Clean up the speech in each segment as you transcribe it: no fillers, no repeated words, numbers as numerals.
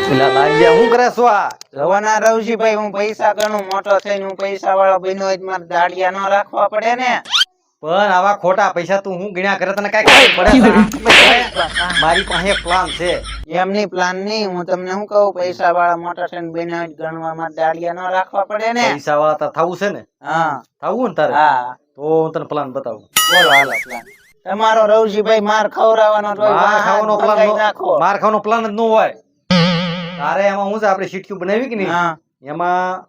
પેલા લાગ્યા હું કરે છો આ? જવાના રવજીભાઈ, હું પૈસા ગણું, મોટો થઈને હું પૈસા વાળો બન્યો હોય તો મારે દાડિયા ન રાખવા પડે ને. પણ આવા ખોટા પૈસા તું હું ગણ્યા કરે તને કાઈ ખબર પડે? મારી પાસે પ્લાન છે. એમની પ્લાન નહીં, હું તમને શું કહું, પૈસા વાળા મોટા થઈને બન્યા હોય તો ગણવામાં દાડિયા ન રાખવા પડે ને. પૈસા વાળા તાર થવું છે ને? હા થવું ને તારે? હા, તો હું તને પ્લાન બતાવું. બોલો હાલો પ્લાન. તમારો રવજીભાઈ માર ખવડાવવાનો જ હોય, માર ખાવાનો મંગાઈ પ્લાન નાખો. માર ખાવાનો પ્લાન જ ન હોય. તારે એમાં હું છે, આપણે ચીઠ્ઠી બનાવી કે નહીં, હા એમાં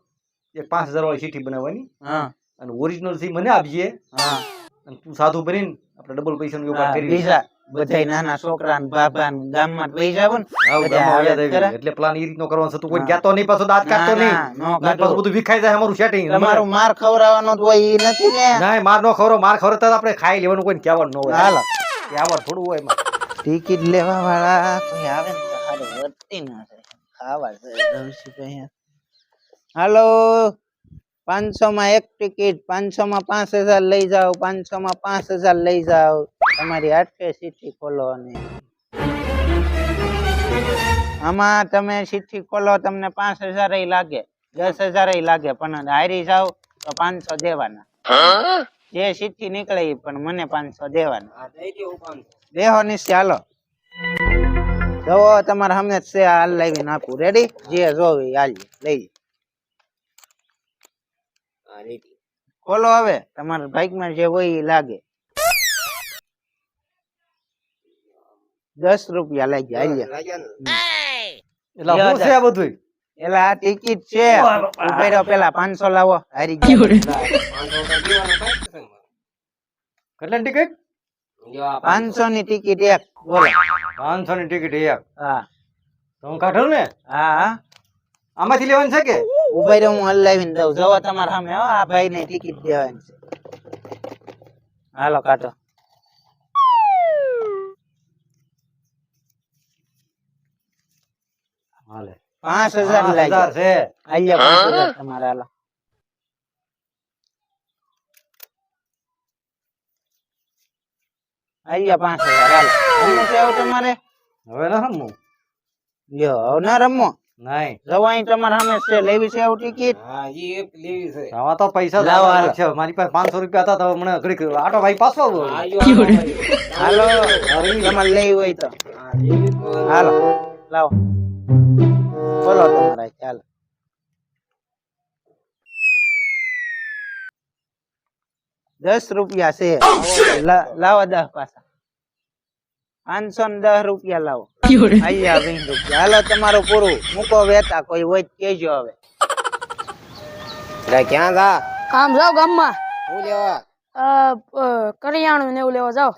એક 5000 વાળી ચીઠ્ઠી બનાવવાની હા અને ઓરિજિનલ થી મને આપજે હા અને તું સાધુ ભરીને આપણે ડબલ પૈસાનો વ્યવહાર હા, કરી બીજા બધાય નાના છોકરા ને બાબા ને ગામમાં જ વહી જાવ ને. આવ બધા ગામમાં આવે આવ્યા કરે. હતા એટલે પ્લાન એ રીતનો કરવાનો છે. તું કોઈ હા. કહેતો નહીં, પાછો દાંત કાઢતો ના, નહીં. ના, નો નહીં, પાછું કાઢું. બધું વિખાઈ જાય અમારું સેટિંગ. તમારું માર ખવડાવવાનો જ હોય, ઈ નથી ને. ના માર નો ખવરો, માર ખવરો તો આપણે ખાઈ લેવાનું, કોઈને કહેવાનું ન હોય. હાલો, કહેવાનું થોડું હોય એમાં. ટિકિટ લેવા વાળા કોઈ આવે ને તો હારું વધતી ના જાય. ખાવા જાય રવજીભાઈ. હાલો, 500 માં એક ટિકિટ, 500 માં 5000 લઈ જાઓ, 500 માં 5000 લઈ જાઓ. તમારી હાથે ચિઠ્ઠી ખોલો અને આમાં તમે ચિઠ્ઠી ખોલો, તમને 5000 ય લાગે, 10000 ય લાગે, પણ હારી જાવ તો 500 દેવાના. જે ચિઠ્ઠી નીકળે ઈ પણ મને 500 દેવાના. દેહો નિશ્ચય. હાલો, જોવો તમારા સામે જ છે, હાલ લાવીને આપું. રેડી? જે જોવે હાલ લઈ ખોલો. હવે તમારા બાઈકમાં જે હોય એ લાગે. 10 રૂપિયા લાગી હાલ્યા. એટલે શું છે આ બધું? એલા આ ટિકિટ છે. ઉભા રહો, પેલા 500 લાવો. હારી ગયા. કેટલાની ટિકિટ? 500 ની ટિકિટ એક. બોલો. 500 ની ટિકિટ એક. હા તો હું કાઢું ને? હા હા, આમાંથી લેવાની છે કે? ઉભા રહો, હું હલાવીને દઉં. જોવો તમારા સામે. હો, આ ભાઈ ને ટિકિટ દેવાની છે. હાલો કાઢો. હાલે 5000 લાગી. 5000 છે. હાલ્યા 5000 તમારા. હાલો. હાલ્યા 5000. હાલો. રમવું છે હવે તમારે? હવે ના રમવું. લ્યો, હવે ના રમો. નહીં. જવાય તમારા સામે છે. લેવી છે આવું ટિકિટ? આવા તો પૈસા લાવો, લાવવાના હાલો. છે. મારી પાસે 500 રૂપિયા હતા તો મને ઘડીક આટો ભાઈ પાછો આવ્યો. હાલો, તમારે લેવી હોય તો હાલો, લાવો. બોલો તમારા. ચાલો. ₹10 છે. લાવો 10 પાછા. 510 રૂપિયા લાવો. આયા 20 રૂપિયા. હાલો, તમારું પૂરું. મૂકો વેતા. કોઈ હોય તો કહેજો હવે. ક્યાં જા? કામ જાવ ગામમાં. હું લેવા? કરિયાણું ને એવું લેવા જાવ.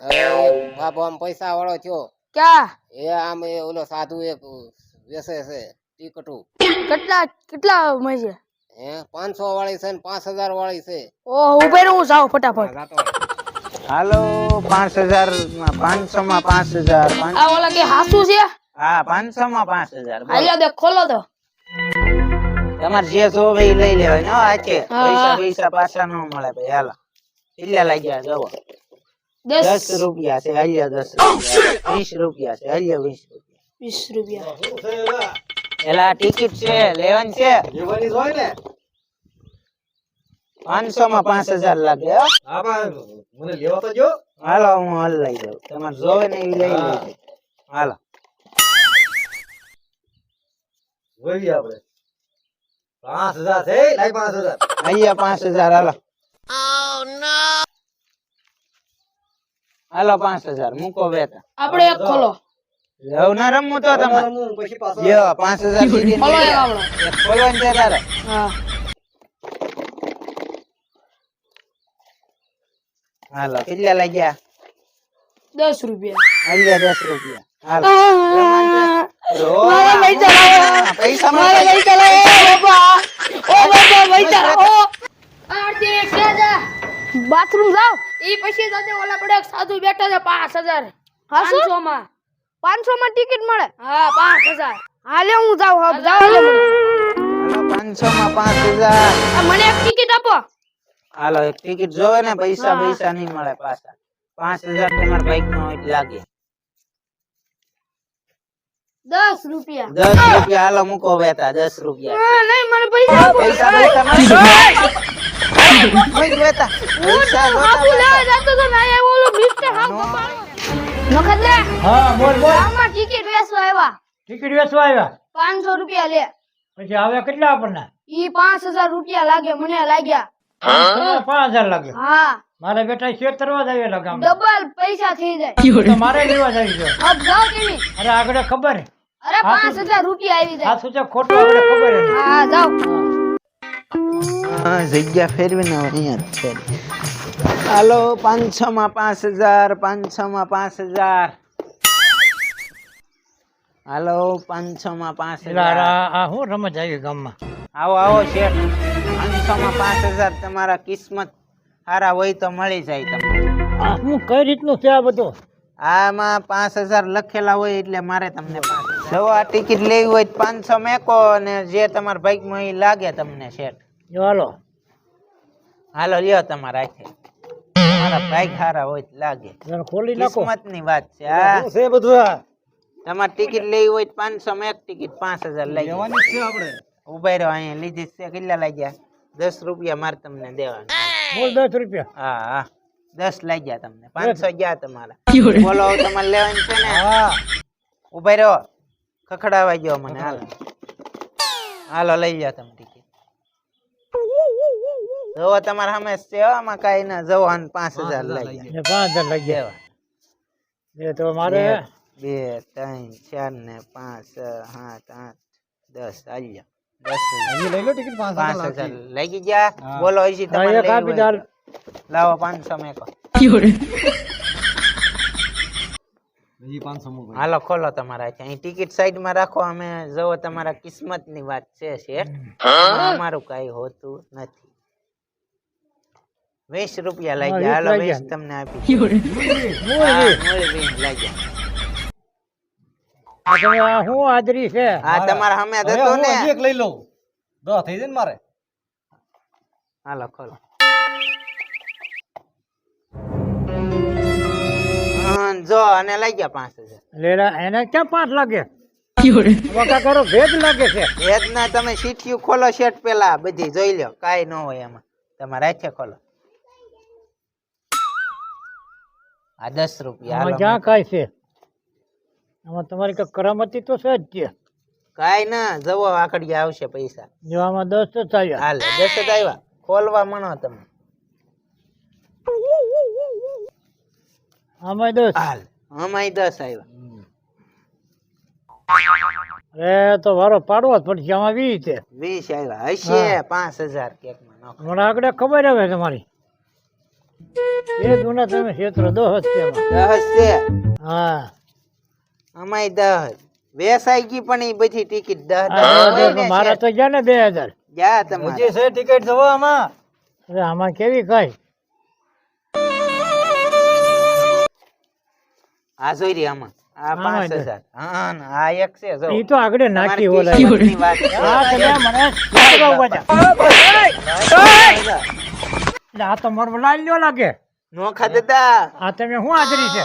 બાપુ આમ પૈસા વાળો થયો. ક્યાં? એ આમ એ ઓલો સાધુ એક વેસે છે ટિકટું. કેટલા મળશે? હે 500 વાળી છે ને 5000 વાળી છે. ઓહ, ઉભે રહો, હું જાઉં ફટાફટ. હાલો, 5000 માં 500 માં 5000. આ ઓલા કે હાસુ છે? હા, 500 માં 5000. હાલ્યો દે, ખોલો તો. તમારે જે જોવે એ લઈ લેવાય. નો આ છે હા. પૈસા પાછા ન મળે ભાઈ. હાલો, કેટલા લાગ્યા જવો? 10 10 રૂપિયા છે. હાલ્યા 10 રૂપિયા. 20 રૂપિયા છે. હાલ્યા 20 રૂપિયા. 20 રૂપિયા. એલા ટિકિટ છે, લેવાની છે. લેવાની જ હોય ને. 500 માં 5000 લાગે. હો. હા પણ મને લેવા તો જો. હાલો, હું હાલ લઈ જાઉં. તમારે જોવે ને એ લઈ લેજો. હાલો, વળી આપણે 5000 છે. લાઈ 5000. હાલ્યા 5000. હાલો. હાલો 5000 મૂકો વેતા. આપણે એક ખોલો. લવ ના રમવું તો તમારે. હું પછી પાછો લ્યો 5000 સીધી ખોલો એક લઈ લો. આપણો. એક ખોલવાનું છે તારે. હા. હાલો, કેટલા લાગ્યા? 10 રૂપિયા. હાલ્યા 10 રૂપિયા. હાલો. મારા પૈસા લાવો. પૈસા મારા મળે. પૈસા લાવો, બાપા. ઓ બાપા, પૈસા લાવો. આરતી કે જા. બાથરૂમ જાવ. ઈ પછી સાથે ઓલા પડે સાધુ બેઠા છે 5000. 500 માં. 500 માં ટિકિટ મળે? હા, 5000. હાલે હું જાવ. હબ જાવ. હાલો, 500 માં 5000. મને એક ટિકિટ આપો. હાલો, એક ટિકિટ જોવે ને. પૈસા નહીં મળે પાછા. 5000 તમારા બાઈક નો લાગે. 10 રૂપિયા 10 રૂપિયા હાલો મૂકો વેતા 10 રૂપિયા હા, નહીં મને પૈસા આપો. પૈસા પૈસા કોઈ વેતા પૈસા બાપુ લેવા જતો તો ને અહીંયા ઓલો મિસ્ટર હાવ કપાળો. નખત્રા હા બોલ બોલ આમાં ટિકિટ વેચવા આવ્યા ટિકિટ વેચવા આવ્યા 500 રૂપિયા લે. પછી આવે કેટલા આપણને ઈ 5000 રૂપિયા લાગે મને લાગ્યા. 5000 લાગે હા મારે બેટા છેતરવા જ આવેલા ગામ ડબલ પૈસા થઈ જાય. તો મારે લેવા જાય છે અબ જાઓ તમે. અરે આગળ ખબર હે. અરે 5000 રૂપિયા આવી જાય. આ શું છે ખોટું આપણે ખબર હે હા જાઓ. હા જગ્યા ફેરવીને હવે અહીંયા જ છે હાલો 500 માં 5000 500 માં 5000 હાલો 500 માં 5000 આ હું રમત આવી ગામમાં આવો આવો શેઠ 500 માં 5000 તમારા કિસ્મત સારા હોય તો મળી જાય તમને આ હું કઈ રીતનું છે આ બધું આમાં 5000 લખેલા હોય એટલે મારે તમને 5000 જો આ ટિકિટ લેવી હોય તો 500 મેકો અને જે તમારા બાઈકમાં એ લાગે તમને શેઠ જો હાલો હાલો લ્યો તમારા હાથે તમારા બાઈક સારા હોય તો લાગે જરા ખોલી નાખો કિસ્મતની વાત છે આ છે બધું આ તમારે ટિકિટ લેવી હોય તો 500 માં એક ટિકિટ 5000 લઈ જાઓ. લેવાની છે આપણે ઉભા રહ્યો અહીંયા લીધી છે કેટલા લાગ્યા 10 રૂપિયા મારે તમને દેવાના બોલ 10 રૂપિયા હા હા 10 લાગ્યા તમને 500 ગયા તમારા બોલો હવે તમારે લેવાની છે ને હા ઉભા રહ્યો ખખડાવા ગયો મને હાલો હાલો લઈ જાઓ તમે ટિકિટ જો તમારા સામે છે હો, આમાં કાંઈ ના જવો અને 5000 લઈ જાઓ. 5000 લાગ્યા એ તો મારે 2 3 4 ને 5 6 7 8 10 આવી જાઓ 10 હજી લઈ લો ટિકિટ 5000 5000 લાગી ગયા હા. બોલો હજી તમારે એક આપી લેવી દો હોય હાલ. તો. લાવો 500 મેકો હજી 500 મૂકો હાલો ખોલો તમારા હાથે. અહીં ટિકિટ સાઈડ માં રાખો અમે જો તમારા કિસ્મત ની વાત છે શેઠ અમારું કઈ હોતું નથી 20 રૂપિયા લાગ્યા હાલો 20 તમને આપી હા, મૂળ 20 લાગ્યા આ તમે આ શું હાજરી છે આ તમારા સામે જ હવે હતો હું ને હજી એક લઈ લઉં 10 થઈ જાય ને મારે હાલો ખોલો જો અને લાગ્યા 5000 લેલા એને ક્યાં 5 લાગે વકા કરો ભેદ લાગે છે વેદના તમે સીઠિયું ખોલો શેઠ પેલા બધી જોઈ લો કાઈ ન હોય એમાં તમારા હાથે ખોલો આ 10 રૂપિયા આમાં હાલો ક્યાં કાંઈ છે આમાં તમારી કઈ કરામતી તો છે જ છે કાઈ ના જવો આકડી આવશે પૈસા જો આમાં 10 જ આવ્યા હાલ 10 જ આવ્યા ખોલવા મણો તમે આમાં 10 હાલ અમાય 10 આવ્યા અરે તો વારો પાડવો જ પડશે આમાં 20 છે 20 આવ્યા હશે 5000 કેક માં નાખો મને આગળ ખબર આવે તમારી એ દુના તમે ક્ષેત્ર 10 જ છે એમાં. 10 છે હા અમાય 10 વેસાઈ ગઈ પણ એ બધી ટિકિટ 10 આ મારા તો ગયા ને 2000 જા તમારે હજી છે ટિકિટ જવો આમાં અરે આમાં કેવી કઈ આ જોઈ રહી આમાં આ આમાંય 5000 હા ને આ એક છે જો એ તો આગળ નાખી ઓલા તમારી કિસ્મતની વાત છે. આ તમે મને ક્ષેત્ર ઉભા થા. એટલે આ તો મારો લાલ લ્યો લાગે નોખા દાદા આ તમે શું હાજરી છે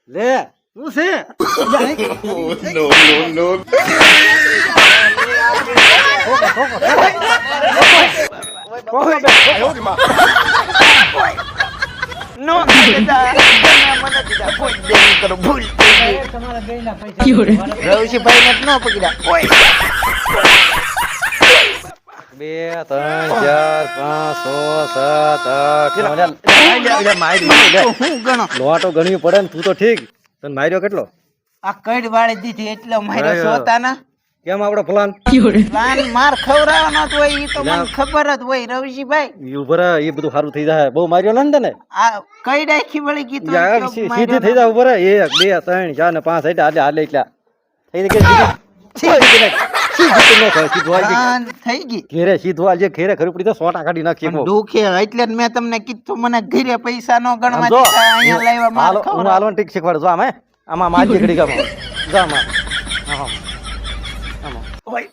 લે શું છે નોખા દાદા મને દીધા ભૂલ દેવી કરો ભૂલ તમારા બેયના પૈસા રવશીભાઈ ને ન પકડ્યા ઓય 2 3 4 5 6 7 8 મારી હું ગણો લોટો ગણવી પડે ને તું તો ઠીક તને માર્યો કેટલો આ કડ વાળી દીધી એટલો માર્યો અરે. સોતાના કેમ આપણો પ્લાન પ્લાન માર ખવડાવવાનો જ હોય ઈ તો મને ખબર જ હોય રવશીભાઈ ઈ ઉભર એ બધું સારું થઈ જાય બહુ માર્યો ને તને આ કઈ ડાખી વળી ગીતું યાર સીધી થઈ જાય ઉભર 1 2 3 4 ને 5 એટલે હાલે એટલા થઈ કે થઈ ગઈ ઘેરે સીધું આલજે ઘેરે ખરી પડી તો સોટા કાઢી નાખીએ બહુ દુખે એટલે જ મેં તમને કીધું મને ઘરે પૈસા નો ગણવા આમ જો, દીધા અહીંયા લાવ્યા માર હું ખવડાવ. હાલવાનું ટીક શીખવાડું જો આમાં મારી ઘડી ગામ જા આમાં ઓય